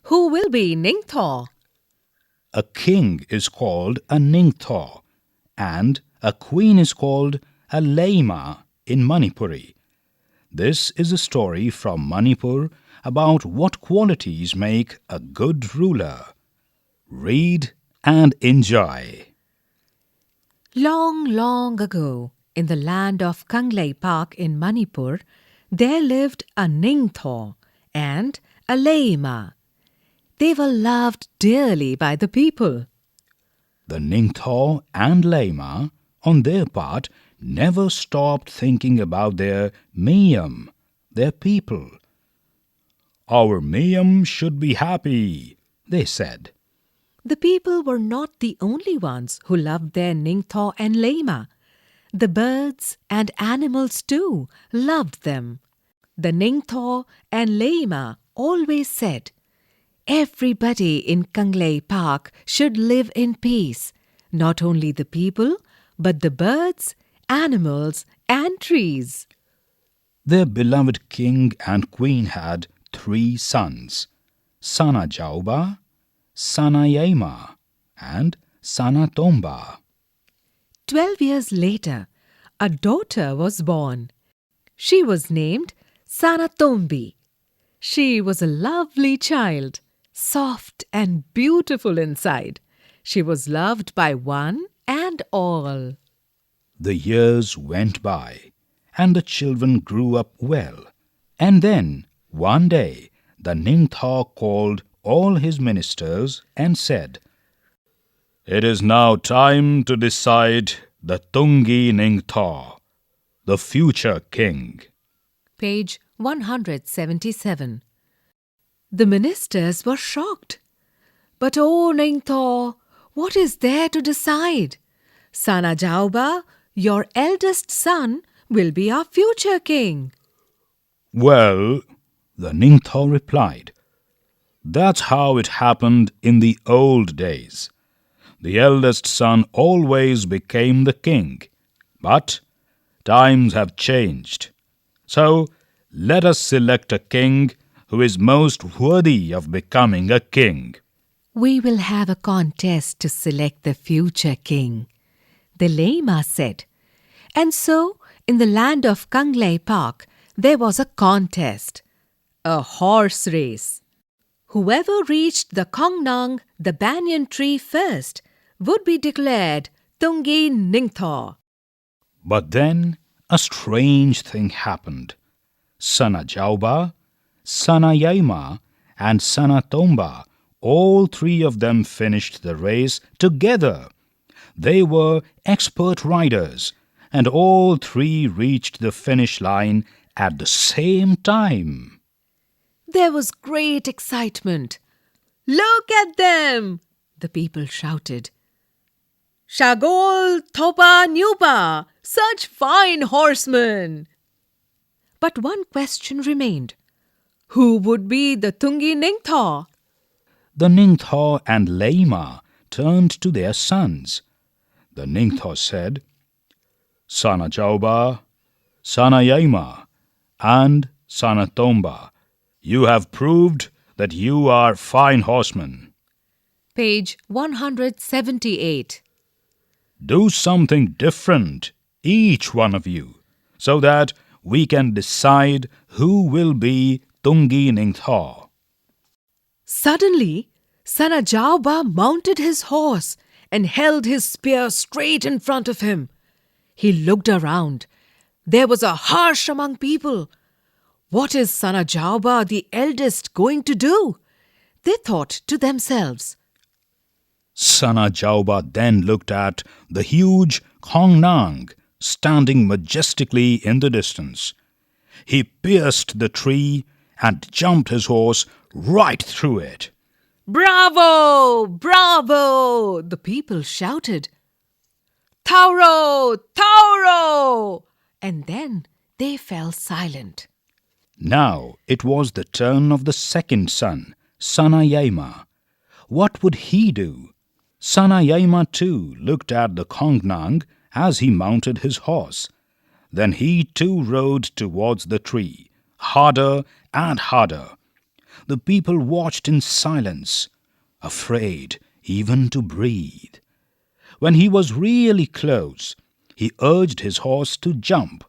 Who will be Ningthou? A king is called a Ningthou, and a queen is called a Lama in Manipuri. This is a story from Manipur about what qualities make a good ruler. Read and enjoy. Long, long ago, in the land of Kanglei Park in Manipur, there lived a Ningthou and a Lama. They were loved dearly by the people. The Ningthou and Lama, on their part, never stopped thinking about their Miyam, their people. Our Miyam should be happy, they said. The people were not the only ones who loved their Ningthou and Lama. The birds and animals too loved them. The Ningthou and Lama always said, "Everybody in Kanglei Park should live in peace, not only the people, but the birds, animals and trees." Their beloved king and queen had 3 sons, Sana Jauba, Sana Yema, and Sana Tomba. 12 years later, a daughter was born. She was named Sanatombi. She was a lovely child, soft and beautiful inside. She was loved by one and all. The years went by, and the children grew up well. And then, one day, the Ningthou called all his ministers and said, "It is now time to decide the Tungi Ningthou, the future king." Page 177. The ministers were shocked. "But oh Ningthou, what is there to decide? Sana Jauba, your eldest son, will be our future king." "Well," the Ningthou replied, "that's how it happened in the old days. The eldest son always became the king. But times have changed. So let us select a king who is most worthy of becoming a king." "We will have a contest to select the future king," the Lama said. And so, in the land of Kanglei Park, there was a contest, a horse race. Whoever reached the Kongnang, the banyan tree first, would be declared Tungi Ningthou. But then a strange thing happened. Sana Jauba, Sana Yaima, and Sana Tomba, all 3 of them finished the race together. They were expert riders, and all 3 reached the finish line at the same time. There was great excitement. "Look at them!" the people shouted. "Shagol Thopa Nupa! Such fine horsemen!" But one question remained. Who would be the Tungi Ningthou? The Ningthou and Lama turned to their sons. The Ningthou said, "Sana Jauba, Sana Yaima, and Sana Tomba, you have proved that you are fine horsemen. Page 178. Do something different, each one of you, so that we can decide who will be Tungi Ningthou." Suddenly, Sana Jauba mounted his horse and held his spear straight in front of him. He looked around. There was a hush among people. What is Sana Jauba, the eldest, going to do? They thought to themselves. Sana Jauba then looked at the huge Kongnang standing majestically in the distance. He pierced the tree and jumped his horse right through it. "Bravo! Bravo!" the people shouted. "Tauro! Tauro!" And then they fell silent. Now it was the turn of the second son, Sana Yaima. What would he do? Sana Yaima too looked at the Kongnang as he mounted his horse. Then he too rode towards the tree, harder and harder. The people watched in silence, afraid even to breathe. When he was really close, he urged his horse to jump.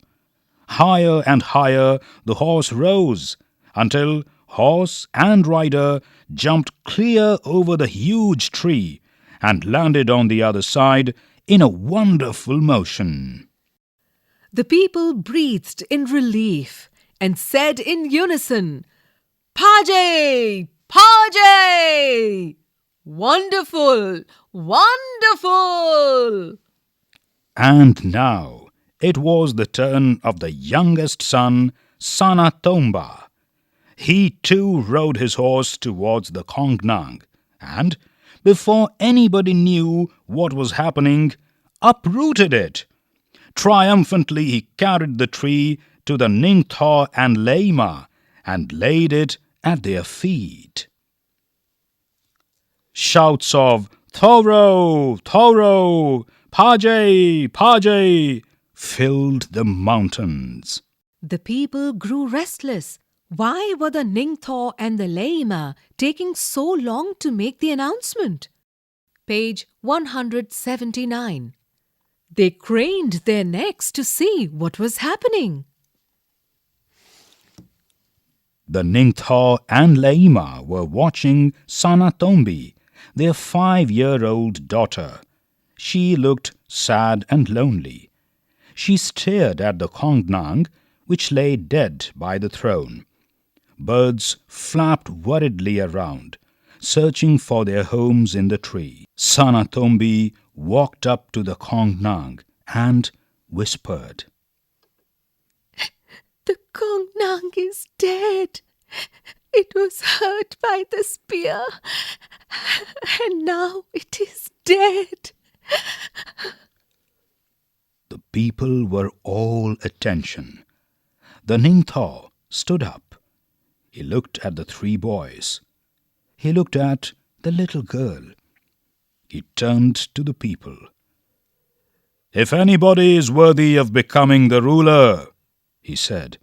Higher and higher the horse rose, until horse and rider jumped clear over the huge tree and landed on the other side in a wonderful motion. The people breathed in relief and said in unison, "Pajay! Pajay! Wonderful! Wonderful!" And now it was the turn of the youngest son, Sanatomba. He too rode his horse towards the Kongnang, and, before anybody knew what was happening, uprooted it. Triumphantly he carried the tree to the Ningthou and Lama and laid it at their feet. Shouts of "Thoro! Thoro! Pajay! Pajay!" filled the mountains. The people grew restless. Why were the Ningthou and the Lama taking so long to make the announcement? Page 179. They craned their necks to see what was happening. The Ningthou and Lama were watching Sanatombi, their 5-year-old daughter. She looked sad and lonely. She stared at the Kongnang, which lay dead by the throne. Birds flapped worriedly around, searching for their homes in the tree. Sanatombi walked up to the Kongnang and whispered, The Kongnang is dead. It was hurt by the spear, and now it is dead. The people were all attention. The Ningthou stood up. He looked at the 3 boys. He looked at the little girl. He turned to the people. "If anybody is worthy of becoming the ruler," he said,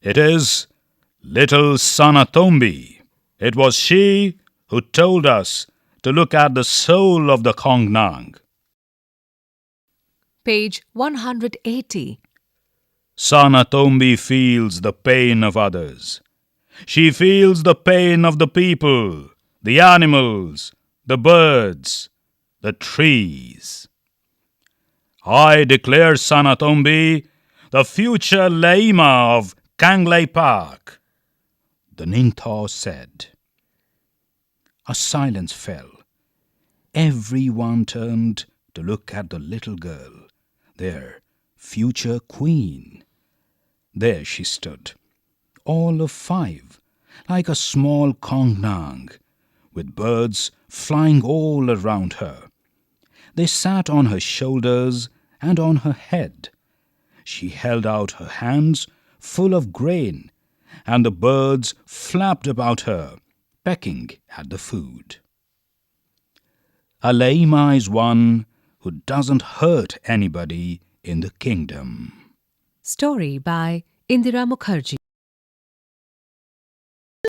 "it is little Sanatombi. It was she who told us to look at the soul of the Kongnang." Page 180. Sanatombi feels the pain of others. She feels the pain of the people, the animals, the birds, the trees. I declare Sanatombi the future Lama of Kanglei Park, the Ningthou said. A silence fell. Everyone turned to look at the little girl, their future queen. There she stood, all of 5, like a small Kongnang, with birds flying all around her. They sat on her shoulders and on her head. She held out her hands full of grain, and the birds flapped about her, pecking at the food. A Lama is one who doesn't hurt anybody in the kingdom. Story by Indira Mukherjee.